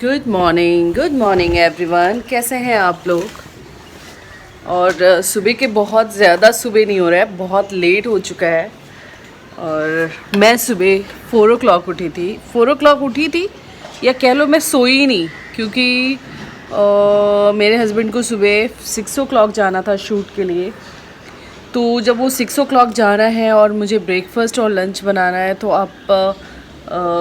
Good morning everyone. कैसे हैं आप लोग? और सुबह के बहुत ज़्यादा सुबह नहीं हो रहा है, बहुत लेट हो चुका है। और मैं सुबह 4 o'clock उठी थी। 4 o'clock उठी थी या कह लो मैं सोई ही नहीं, क्योंकि मेरे हस्बैंड को सुबह 6 o'clock जाना था शूट के लिए। तो जब वो 6 o'clock जाना है और मुझे ब्रेकफास्ट और लंच बनाना है, तो आप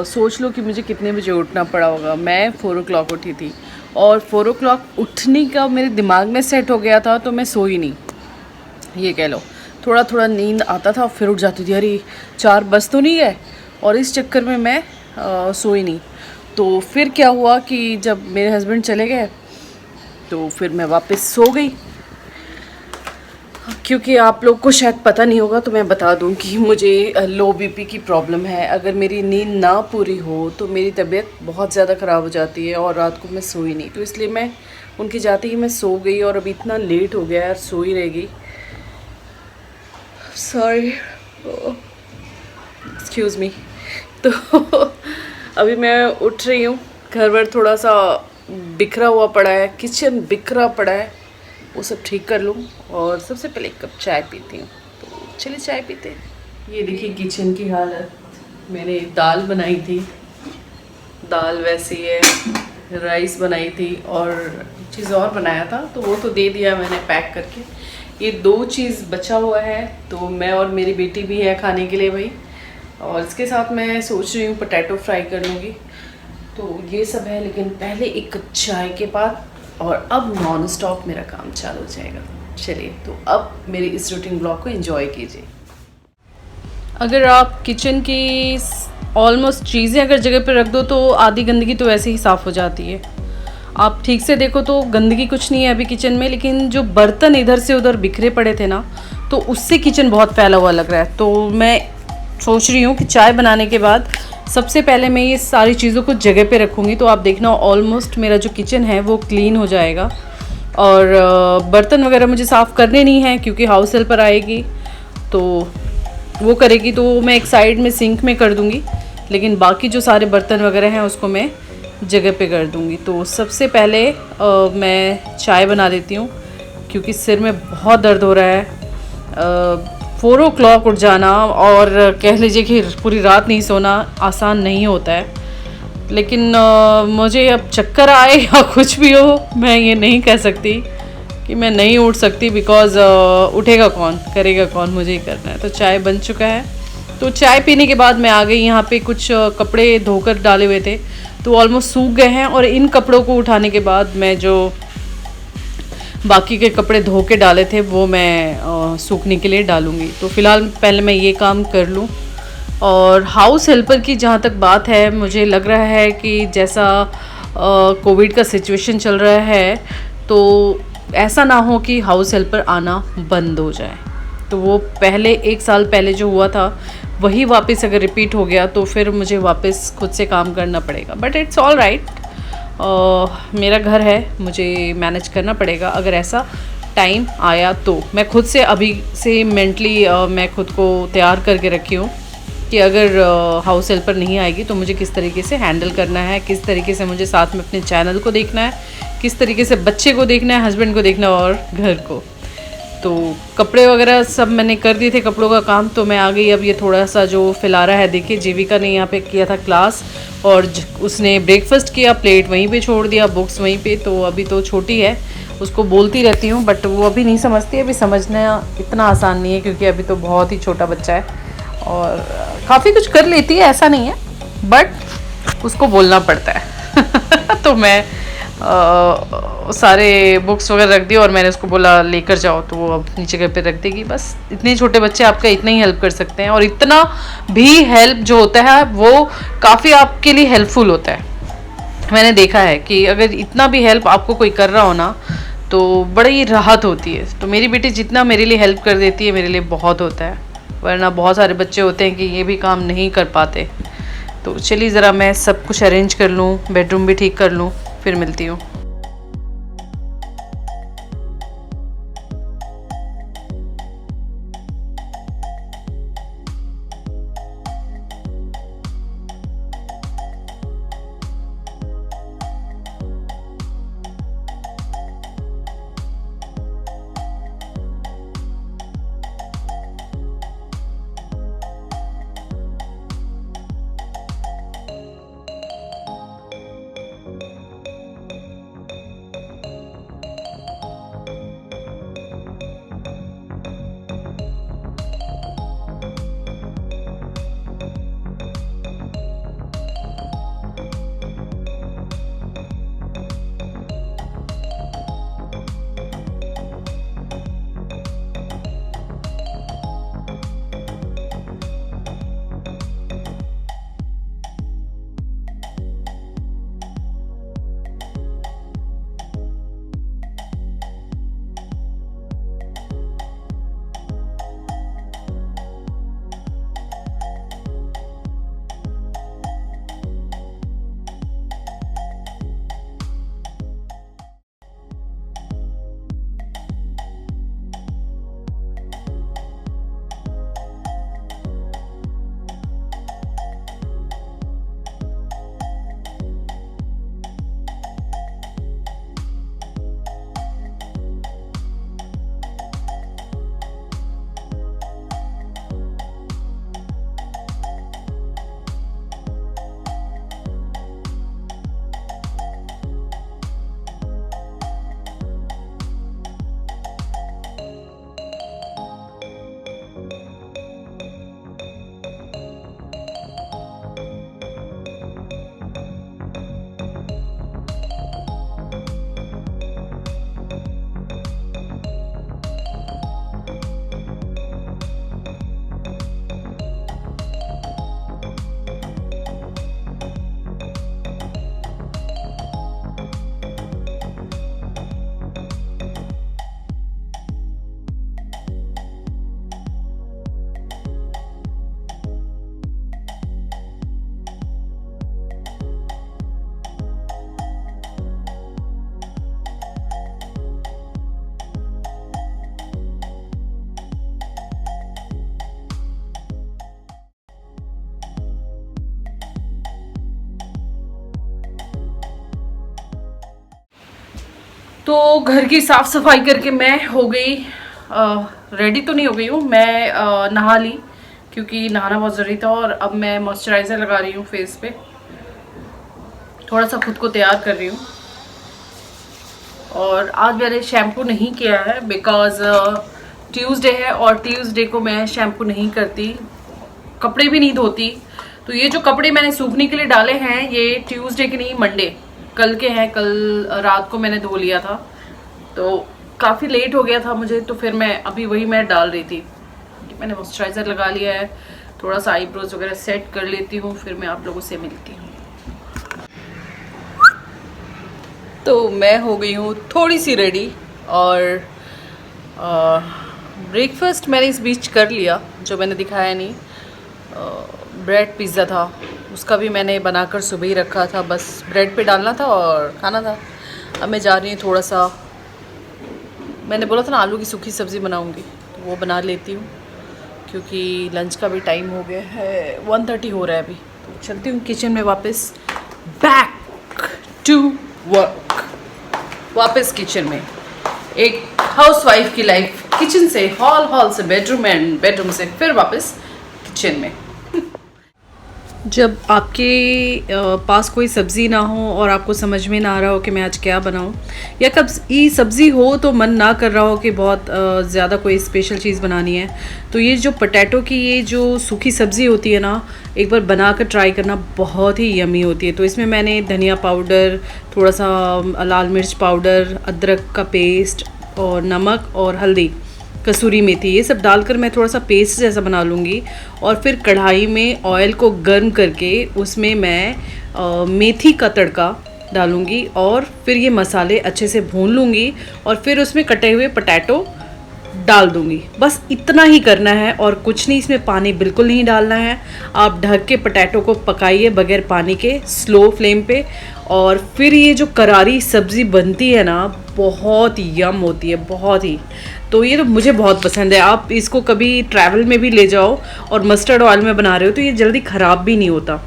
सोच लो कि मुझे कितने बजे उठना पड़ा होगा। मैं 4 o'clock उठी थी और 4 o'clock उठने का मेरे दिमाग में सेट हो गया था, तो मैं सोई नहीं, ये कह लो। थोड़ा थोड़ा नींद आता था, फिर उठ जाती थी, अरे 4 बज तो नहीं गए, और इस चक्कर में मैं सोई नहीं। तो फिर क्या हुआ कि जब मेरे हस्बैंड चले गए तो फिर मैं वापस सो गई। क्योंकि आप लोग को शायद पता नहीं होगा, तो मैं बता दूं कि मुझे लो बीपी की प्रॉब्लम है। अगर मेरी नींद ना पूरी हो तो मेरी तबीयत बहुत ज़्यादा ख़राब हो जाती है और रात को मैं सोई नहीं। तो इसलिए मैं उनके जाते ही मैं सो गई, और अभी इतना लेट हो गया यार, सोई रह गई। Sorry, excuse me. तो अभी मैं उठ रही हूँ। घर वर थोड़ा सा बिखरा हुआ पड़ा है, किचन बिखरा पड़ा है, वो सब ठीक कर लूँ। और सबसे पहले एक कप चाय पीती हूँ। तो चलिए चाय पीते हैं। ये देखिए किचन की हालत। मैंने दाल बनाई थी, दाल वैसी है, राइस बनाई थी, और चीज़ और बनाया था, तो वो तो दे दिया मैंने पैक करके। ये 2 चीज़ बचा हुआ है, तो मैं और मेरी बेटी भी है खाने के लिए भाई। और इसके साथ मैं सोच रही हूँ पोटैटो फ्राई कर लूँगी। तो ये सब है, लेकिन पहले एक कप चाय के बाद, और अब नॉन स्टॉप मेरा काम चालू हो जाएगा। चलिए, तो अब मेरे इस रूटीन ब्लॉग को एंजॉय कीजिए। अगर आप किचन की ऑलमोस्ट चीज़ें अगर जगह पर रख दो तो आधी गंदगी तो वैसे ही साफ़ हो जाती है। आप ठीक से देखो तो गंदगी कुछ नहीं है अभी किचन में, लेकिन जो बर्तन इधर से उधर बिखरे पड़े थे ना, तो उससे किचन बहुत फैला हुआ लग रहा है। तो मैं सोच रही हूँ कि चाय बनाने के बाद सबसे पहले मैं ये सारी चीज़ों को जगह पे रखूँगी। तो आप देखना ऑलमोस्ट मेरा जो किचन है वो क्लीन हो जाएगा। और बर्तन वगैरह मुझे साफ़ करने नहीं हैं, क्योंकि हाउस हेल्पर आएगी तो वो करेगी, तो मैं एक साइड में सिंक में कर दूँगी। लेकिन बाकी जो सारे बर्तन वगैरह हैं उसको मैं जगह पे कर दूँगी। तो सबसे पहले मैं चाय बना देती हूँ, क्योंकि सिर में बहुत दर्द हो रहा है। 4 o'clock उठ जाना और कह लीजिए कि पूरी रात नहीं सोना आसान नहीं होता है। लेकिन मुझे अब चक्कर आए या कुछ भी हो, मैं ये नहीं कह सकती कि मैं नहीं उठ सकती, बिकॉज़ उठेगा कौन, करेगा कौन, मुझे ही करना है। तो चाय बन चुका है। तो चाय पीने के बाद मैं आ गई। यहाँ पे कुछ कपड़े धोकर डाले हुए थे, तो ऑलमोस्ट सूख गए हैं। और इन कपड़ों को उठाने के बाद मैं जो बाकी के कपड़े धो के डाले थे वो मैं सूखने के लिए डालूँगी। तो फ़िलहाल पहले मैं ये काम कर लूँ। और हाउस हेल्पर की जहाँ तक बात है, मुझे लग रहा है कि जैसा कोविड का सिचुएशन चल रहा है, तो ऐसा ना हो कि हाउस हेल्पर आना बंद हो जाए। तो वो पहले 1 साल पहले जो हुआ था वही वापस अगर रिपीट हो गया तो फिर मुझे वापस खुद से काम करना पड़ेगा। बट इट्स ऑल राइट, मेरा घर है, मुझे मैनेज करना पड़ेगा। अगर ऐसा टाइम आया तो मैं खुद से अभी से मेंटली मैं खुद को तैयार करके रखी हूँ कि अगर हाउस हेल्पर नहीं आएगी तो मुझे किस तरीके से हैंडल करना है, किस तरीके से मुझे साथ में अपने चैनल को देखना है, किस तरीके से बच्चे को देखना है, हस्बैंड को देखना है और घर को। तो कपड़े वगैरह सब मैंने कर दिए थे, कपड़ों का काम। तो मैं आ गई। अब ये थोड़ा सा जो फिलारा है, देखिए जीविका ने यहाँ पे किया था क्लास, और उसने ब्रेकफास्ट किया, प्लेट वहीं पे छोड़ दिया, बुक्स वहीं पे। तो अभी तो छोटी है, उसको बोलती रहती हूँ, बट वो अभी नहीं समझती। अभी समझना इतना आसान नहीं है, क्योंकि अभी तो बहुत ही छोटा बच्चा है और काफ़ी कुछ कर लेती है, ऐसा नहीं है, बट उसको बोलना पड़ता है। तो मैं सारे बुक्स वगैरह रख दिए और मैंने उसको बोला लेकर जाओ, तो वो अब नीचे घर पे रख देगी। बस इतने छोटे बच्चे आपका इतना ही हेल्प कर सकते हैं, और इतना भी हेल्प जो होता है वो काफ़ी आपके लिए हेल्पफुल होता है। मैंने देखा है कि अगर इतना भी हेल्प आपको कोई कर रहा हो ना, तो बड़ी राहत होती है। तो मेरी बेटी जितना मेरे लिए हेल्प कर देती है, मेरे लिए बहुत होता है। वरना बहुत सारे बच्चे होते हैं कि ये भी काम नहीं कर पाते। तो चलिए ज़रा मैं सब कुछ अरेंज कर लूँ, बेडरूम भी ठीक कर लूँ, फिर मिलती हूँ। तो घर की साफ सफाई करके मैं हो गई रेडी तो नहीं हो गई हूँ मैं, नहा ली क्योंकि नहाना बहुत ज़रूरी था। और अब मैं मॉइस्चराइज़र लगा रही हूँ फेस पे, थोड़ा सा खुद को तैयार कर रही हूँ। और आज मैंने शैम्पू नहीं किया है बिकॉज़ ट्यूसडे है और ट्यूसडे को मैं शैम्पू नहीं करती, कपड़े भी नहीं धोती। तो ये जो कपड़े मैंने सूखने के लिए डाले हैं ये ट्यूसडे के नहीं, मंडे कल के हैं। कल रात को मैंने धो लिया था तो काफ़ी लेट हो गया था मुझे, तो फिर मैं अभी वही मैं डाल रही थी। मैंने मॉइस्चराइज़र लगा लिया है, थोड़ा सा आईब्रोज वगैरह सेट कर लेती हूँ, फिर मैं आप लोगों से मिलती हूँ। तो मैं हो गई हूँ थोड़ी सी रेडी और ब्रेकफास्ट मैंने इस बीच कर लिया, जो मैंने दिखाया नहीं। ब्रेड पिज़्ज़ा था, उसका भी मैंने बनाकर सुबह ही रखा था, बस ब्रेड पे डालना था और खाना था। अब मैं जा रही हूँ थोड़ा सा, मैंने बोला था ना आलू की सूखी सब्ज़ी बनाऊँगी, तो वो बना लेती हूँ क्योंकि लंच का भी टाइम हो गया है, 1:30 हो रहा है अभी। तो चलती हूँ किचन में वापस, बैक टू वर्क, वापस किचन में। एक हाउसवाइफ की लाइफ, किचन से हॉल, हॉल से बेडरूम एंड बेडरूम से फिर वापस किचन में। जब आपके पास कोई सब्ज़ी ना हो और आपको समझ में ना आ रहा हो कि मैं आज क्या बनाऊं, या कभी सब्ज़ी हो तो मन ना कर रहा हो कि बहुत ज़्यादा कोई स्पेशल चीज़ बनानी है, तो ये जो पोटैटो की ये जो सूखी सब्ज़ी होती है ना, एक बार बना कर ट्राई करना, बहुत ही यमी होती है। तो इसमें मैंने धनिया पाउडर, थोड़ा सा लाल मिर्च पाउडर, अदरक का पेस्ट और नमक और हल्दी, कसूरी मेथी, ये सब डालकर मैं थोड़ा सा पेस्ट जैसा बना लूँगी। और फिर कढ़ाई में ऑयल को गर्म करके उसमें मैं मेथी का तड़का डालूँगी और फिर ये मसाले अच्छे से भून लूँगी और फिर उसमें कटे हुए पोटैटो डाल दूँगी। बस इतना ही करना है और कुछ नहीं, इसमें पानी बिल्कुल नहीं डालना है। आप ढक के पोटैटो को पकाइए बगैर पानी के, स्लो फ्लेम पे, और फिर ये जो करारी सब्ज़ी बनती है ना, बहुत यम होती है, बहुत ही। तो ये तो मुझे बहुत पसंद है। आप इसको कभी ट्रैवल में भी ले जाओ और मस्टर्ड ऑयल में बना रहे हो तो ये जल्दी ख़राब भी नहीं होता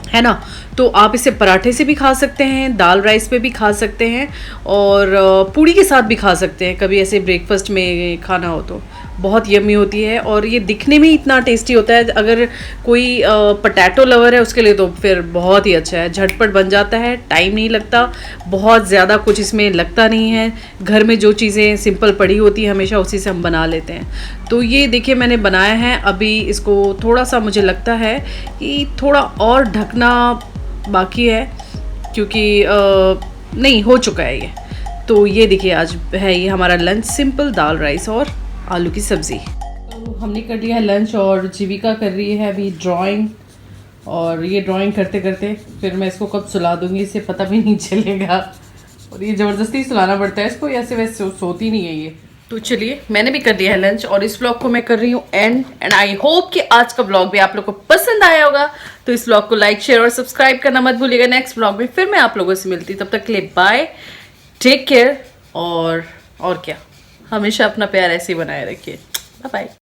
है ना। तो आप इसे पराठे से भी खा सकते हैं, दाल राइस पे भी खा सकते हैं और पूड़ी के साथ भी खा सकते हैं, कभी ऐसे ब्रेकफास्ट में खाना हो तो। बहुत यम्मी होती है और ये दिखने में इतना टेस्टी होता है। अगर कोई पोटैटो लवर है उसके लिए तो फिर बहुत ही अच्छा है, झटपट बन जाता है, टाइम नहीं लगता, बहुत ज़्यादा कुछ इसमें लगता नहीं है। घर में जो चीज़ें सिंपल पड़ी होती है हमेशा उसी से हम बना लेते हैं। तो ये देखिए मैंने बनाया है, अभी इसको थोड़ा सा मुझे लगता है कि थोड़ा और ढकना बाकी है क्योंकि नहीं हो चुका है ये। तो ये देखिए आज है ये हमारा लंच, सिंपल दाल राइस और आलू की सब्ज़ी। तो हमने कर लिया है लंच और जीविका कर रही है अभी ड्राइंग, और ये ड्राइंग करते करते फिर मैं इसको कब सुला दूंगी इसे पता भी नहीं चलेगा, और ये ज़बरदस्ती सुलाना पड़ता है इसको, ऐसे वैसे सोती नहीं है ये। तो चलिए मैंने भी कर लिया है लंच और इस व्लॉग को मैं कर रही हूँ एंड आई होप कि आज का व्लॉग भी आप लोग को पसंद आया होगा। तो इस व्लॉग को लाइक, शेयर और सब्सक्राइब करना मत भूलिएगा। नेक्स्ट व्लॉग में फिर मैं आप लोगों से मिलती, तब तक के लिए बाय, टेक केयर, और क्या, हमेशा अपना प्यार ऐसे ही बनाए रखिए। Bye bye.